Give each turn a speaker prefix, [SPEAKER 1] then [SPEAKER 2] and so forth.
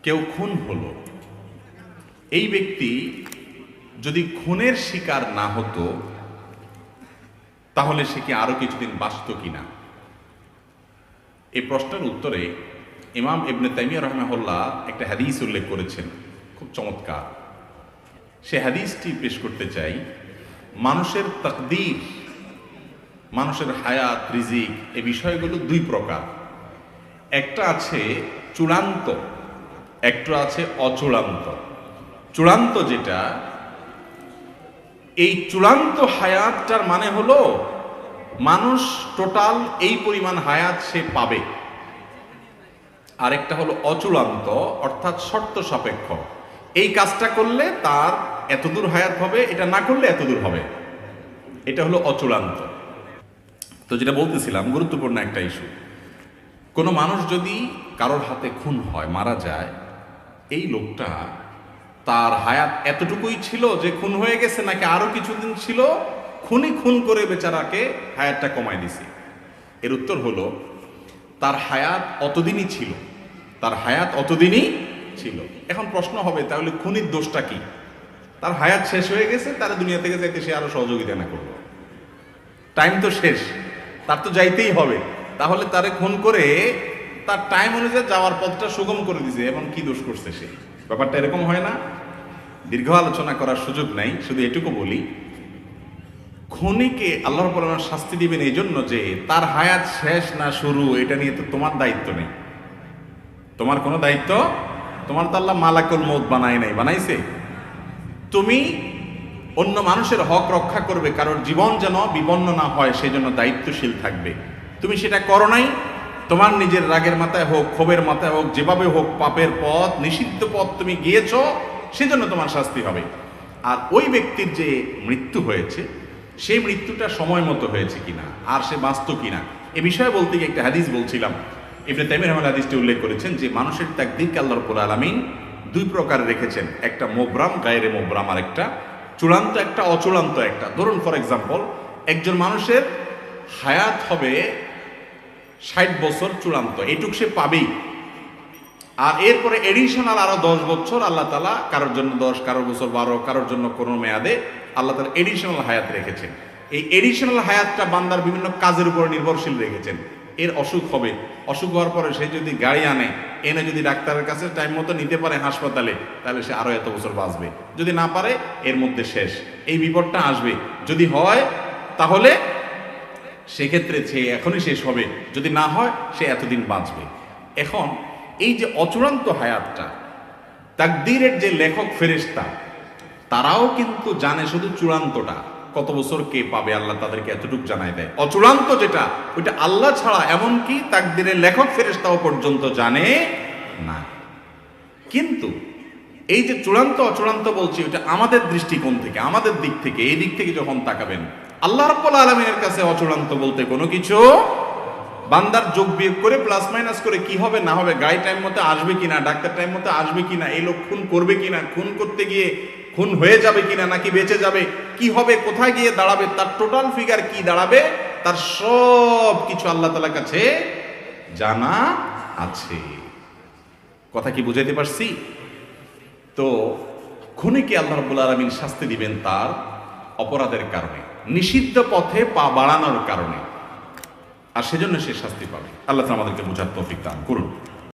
[SPEAKER 1] কেউ খুন হলো, এই ব্যক্তি যদি খুনের শিকার না হতো তাহলে সে কি আরো কিছুদিন বাঁচত কিনা? এই প্রশ্নের উত্তরে ইমাম ইবনে তাইমিয়া রাহিমাহুল্লাহ একটা হাদিস উল্লেখ করেছেন, খুব চমৎকার। সে হাদিসটি পেশ করতে চাই। মানুষের তাকদীর, মানুষের হায়াত, রিজিক, এই বিষয়গুলো দুই প্রকার। একটা আছে চূড়ান্ত, একটা আছে অচূড়ান্ত। চূড়ান্ত যেটা, এই চূড়ান্ত হায়াতটার মানে হলো মানুষ টোটাল এই পরিমাণ হায়াত সে পাবে। আরেকটা হলো অচূড়ান্ত, অর্থাৎ শর্ত সাপেক্ষ। এই কাজটা করলে তার এতদূর হায়াত হবে, এটা না করলে এতদূর হবে। এটা হলো অচূড়ান্ত। তো যেটা বলতেছিলাম, গুরুত্বপূর্ণ একটা ইস্যু। কোনো মানুষ যদি কারোর হাতে খুন হয়, মারা যায়, এই লোকটা তার হায়াত এতটুকুই ছিল যে খুন হয়ে গেছে, নাকি আরো কিছুদিন ছিল, খুন করে বেচারাকে হায়াতটা কমাই দিছে? এর উত্তর হলো তার হায়াত অতদিনই ছিল, তার হায়াত অতদিনই ছিল। এখন প্রশ্ন হবে, তাহলে খুনির দোষটা কি? তার হায়াত শেষ হয়ে গেছে, তার দুনিয়া থেকে যাইতে সে আরো সহযোগিতা না করলো, টাইম তো শেষ, তার তো যাইতেই হবে। তাহলে তারে খুন করে তার টাইম অনুযায়ী যাওয়ার পথটা সুগম করে দিছে, এবং কি দোষ করছে সে? ব্যাপারটা এরকম হয় না? দীর্ঘ আলোচনা করার সুযোগ নাই, শুধু এটুকু বলি, খুনিকে আল্লাহ রাব্বুল আলামিন শাস্তি দিবেন এই জন্য যে তার হায়াত শেষ না শুরু, এটা নিয়ে তো তোমার দায়িত্ব নেই। তোমার কোনো দায়িত্ব, তোমার তো আল্লাহ মালাকুল মউত বানায় নাই, বানাইছে? তুমি অন্য মানুষের হক রক্ষা করবে, কারোর জীবন যেন বিপন্ন না হয় সেই জন্য দায়িত্বশীল থাকবে। তুমি সেটা করো নাই। তোমার নিজের রাগের মাথায় হোক, ক্ষোভের মাথায় হোক, যেভাবে হোক, পাপের পথ, নিষিদ্ধ পথ তুমি গিয়েছ, সেজন্য তোমার শাস্তি হবে। আর ওই ব্যক্তির যে মৃত্যু হয়েছে, সেই মৃত্যুটা সময় মতো হয়েছে কিনা, আর সে বাঁচত কিনা, এ বিষয়ে বলতে গিয়ে একটা হাদিস বলছিলাম। ইবনে তাইমিয়া রাহিমাহুল্লাহ হাদিসটি উল্লেখ করেছেন যে মানুষের তাকদীরকে আল্লাহ রাব্বুল আলামিন দুই প্রকার রেখেছেন, একটা মুবরাম, গায়রে মুবরাম, আর একটা চূড়ান্ত, একটা অচূড়ান্ত। একটা ধরুন, ফর এক্সাম্পল, একজন মানুষের হায়াত হবে 60 বছর, চূড়ান্ত, এটুক সে পাবেই। আর এরপরে এডিশনাল আরো 10 বছর আল্লাহ তাআলা, কারোর জন্য 10, কারোর বছর 12, কারোর জন্য কোনো মেয়াদে আল্লাহ তাআলা এডিশনাল হায়াত রেখেছেন। এই এডিশনাল হায়াতটা বান্দার বিভিন্ন কাজের উপর নির্ভরশীল রেখেছেন। এর অসুখ হবে, অসুখ হওয়ার পরে সে যদি গাড়ি আনে, এনে যদি ডাক্তারের কাছে টাইম মতো নিতে পারে হাসপাতালে, তাহলে সে আরো এত বছর বাঁচবে। যদি না পারে, এর মধ্যে শেষ। এই বিপদটা আসবে। যদি হয় তাহলে সেক্ষেত্রে সে এখনই শেষ হবে, যদি না হয় সে এতদিন বাঁচবে। এখন এই যে অচূড়ান্ত হায়াতটা, তাকদীরের যে লেখক ফেরেশতা, তারাও কিন্তু জানে শুধু চূড়ান্তটা, কত বছর কে পাবে, আল্লাহ তাদেরকে এতটুকু জানাই দেয়। অচূড়ান্ত যেটা, ওইটা আল্লাহ ছাড়া এমনকি তাকদীরের লেখক ফেরেশতাও পর্যন্ত জানে না। কিন্তু এই যে চূড়ান্ত অচূড়ান্ত বলছি, ওইটা আমাদের দৃষ্টিকোণ থেকে, আমাদের দিক থেকে, এই দিক থেকে যখন তাকাবেন, আল্লাহ রাব্বুল আলামিনের কাছে অচূড়ান্ত বলতে কোনো কিছু, বান্দার যোগ বিয়োগ করে, প্লাস মাইনাস করে কি হবে না হবে, গাড়ি টাইম মতো আসবে কিনা, ডাক্তার টাইম মতো আসবে কিনা, এই লোক খুন করবে কিনা, খুন করতে গিয়ে খুন হয়ে যাবে কিনা, নাকি বেঁচে যাবে, কি হবে, কোথায় গিয়ে দাঁড়াবে, তার টোটাল ফিগার কি দাঁড়াবে, তার সব কিছু আল্লাহ তাআলার কাছে জানা আছে। কথা কি বুঝাইতে পারছি? তো খুনিকে আল্লাহ রাব্বুল আলামিন শাস্তি দিবেন তার অপরাধের কারণে, নিষিদ্ধ পথে পা বাড়ানোর কারণে, আর সেজন্য সে শাস্তি পাবে। আল্লাহ তাআলা আমাদেরকে বোঝার তৌফিক দান করুন।